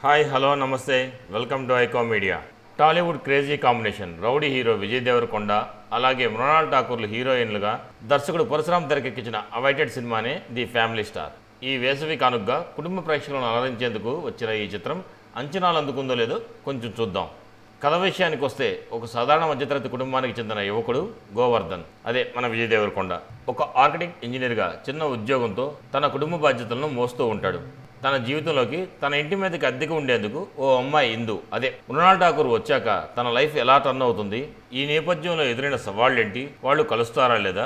Hi hello నమస్తే welcome to ఐకో media. Tollywood crazy combination rowdy hero Vijay Deverakonda అలాగే మృణాల్ ఠాకూర్లు హీరోయిన్లుగా దర్శకుడు పరశురామ్ తెరకెక్కించిన అవైటెడ్ సినిమానే ది ఫ్యామిలీ స్టార్. ఈ వేసవి కానుకగా కుటుంబ ప్రేక్షకులను అలరించేందుకు వచ్చిన ఈ చిత్రం అంచనాలు అందుకుందో లేదో కొంచెం చూద్దాం. కథ విషయానికి వస్తే ఒక సాధారణ మధ్యతరగతి కుటుంబానికి చెందిన యువకుడు గోవర్ధన్, అదే మన విజయ్ దేవరకొండ, ఒక ఆర్కిటెక్ట్ ఇంజనీర్గా చిన్న ఉద్యోగంతో తన కుటుంబ బాధ్యతలను మోస్తూ ఉంటాడు. తన జీవితంలోకి తన ఇంటి మీదకి అద్దెకు ఉండేందుకు ఓ అమ్మాయి ఇందు, అదే మృణాల్ ఠాకూర్ వచ్చాక తన లైఫ్ ఎలా టర్న్ అవుతుంది, ఈ నేపథ్యంలో ఎదురైన సవాళ్ళేంటి, వాళ్ళు కలుస్తారా లేదా,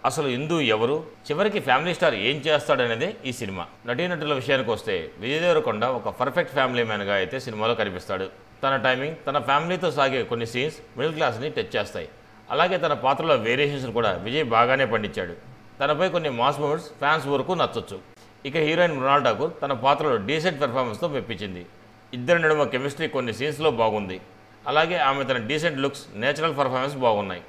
అసలు ఇందు ఎవరు, చివరికి ఫ్యామిలీ స్టార్ ఏం చేస్తాడనేదే ఈ సినిమా. నటీనటుల విషయానికి వస్తే విజయ్ దేవరకొండ ఒక పర్ఫెక్ట్ ఫ్యామిలీ మ్యాన్గా అయితే సినిమాలో కనిపిస్తాడు. తన టైమింగ్, తన ఫ్యామిలీతో సాగే కొన్ని సీన్స్ మిడిల్ క్లాస్ని టచ్ చేస్తాయి. అలాగే తన పాత్రలో వేరియేషన్స్ కూడా విజయ్ బాగానే పండించాడు. తనపై కొన్ని మాస్ మూమెంట్స్ ఫ్యాన్స్ వరకు నచ్చొచ్చు. ఇక హీరోయిన్ మృణాల్ ఠాకూర్ తన పాత్రలో డీసెంట్ పెర్ఫార్మెన్స్తో మెప్పించింది. ఇద్దరి నడుమ కెమిస్ట్రీ కొన్ని సీన్స్లో బాగుంది. అలాగే ఆమె తన డీసెంట్ లుక్స్, నేచురల్ పర్ఫార్మెన్స్ బాగున్నాయి.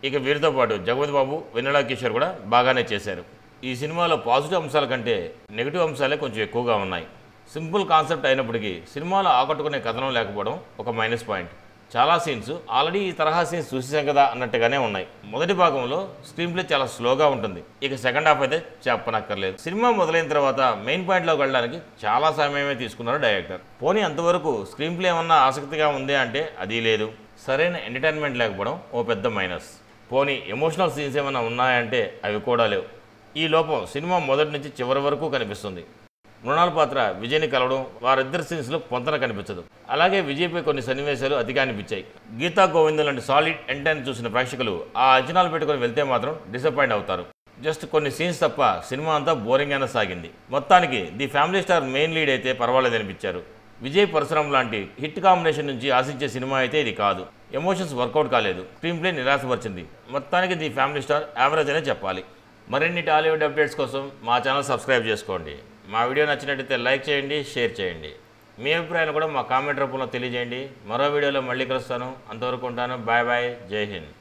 ఇక వీరితో పాటు జగపతి బాబు, వెన్నెల కిషోర్ కూడా బాగానే చేశారు. ఈ సినిమాలో పాజిటివ్ అంశాల కంటే నెగిటివ్ అంశాలే కొంచెం ఎక్కువగా ఉన్నాయి. సింపుల్ కాన్సెప్ట్ అయినప్పటికీ సినిమాలో ఆకట్టుకునే కథనం లేకపోవడం ఒక మైనస్ పాయింట్. చాలా సీన్స్ ఆల్రెడీ ఈ తరహా సీన్స్ చూసేసాం కదా అన్నట్టుగానే ఉన్నాయి. మొదటి భాగంలో స్క్రీన్ ప్లే చాలా స్లోగా ఉంటుంది. ఇక సెకండ్ హాఫ్ అయితే చెప్పనక్కర్లేదు. సినిమా మొదలైన తర్వాత మెయిన్ పాయింట్లోకి వెళ్ళడానికి చాలా సమయమే తీసుకున్నారు డైరెక్టర్. పోనీ అంతవరకు స్క్రీన్ ప్లే ఏమన్నా ఆసక్తిగా ఉంది అంటే అది లేదు. సరైన ఎంటర్టైన్మెంట్ లేకపోవడం ఓ పెద్ద మైనస్. పోనీ ఎమోషనల్ సీన్స్ ఏమైనా ఉన్నాయంటే అవి కూడా లేవు. ఈ లోపం సినిమా మొదటి నుంచి చివరి వరకు కనిపిస్తుంది. మృణాల్ పాత్ర విజయ్ని కలవడం, వారిద్దరి సీన్స్లో పొంతన కనిపించదు. అలాగే విజయ్పై కొన్ని సన్నివేశాలు అతిగా అనిపించాయి. గీతా గోవిందం లాంటి సాలిడ్ ఎంటర్టైన్ చూసిన ప్రేక్షకులు ఆ అంచనాలు పెట్టుకుని వెళ్తే మాత్రం డిసప్పాయింట్ అవుతారు. జస్ట్ కొన్ని సీన్స్ తప్ప సినిమా అంతా బోరింగ్గానే సాగింది. మొత్తానికి the family star main lead అయితే పర్వాలేదనిపించారు. విజయ్ పరశురామ్ లాంటి హిట్ కాంబినేషన్ నుంచి ఆశించే సినిమా అయితే ఇది కాదు. ఎమోషన్స్ వర్కౌట్ కాలేదు, స్క్రీన్ ప్లే నిరాశపరిచింది. మొత్తానికి ది ఫ్యామిలీ స్టార్ యావరేజ్ అనే చెప్పాలి. మరిన్ని టాలీవుడ్ అప్డేట్స్ కోసం మా ఛానల్ సబ్స్క్రైబ్ చేసుకోండి. మా వీడియో నచ్చినట్టయితే లైక్ చేయండి, షేర్ చేయండి. మీ అభిప్రాయాలు కూడా మా కామెంట్ రూపంలో తెలియజేయండి. మరో వీడియోలో మళ్ళీ కలుస్తాను. అంతవరకు ఉంటాను. Bye bye. జై హింద్.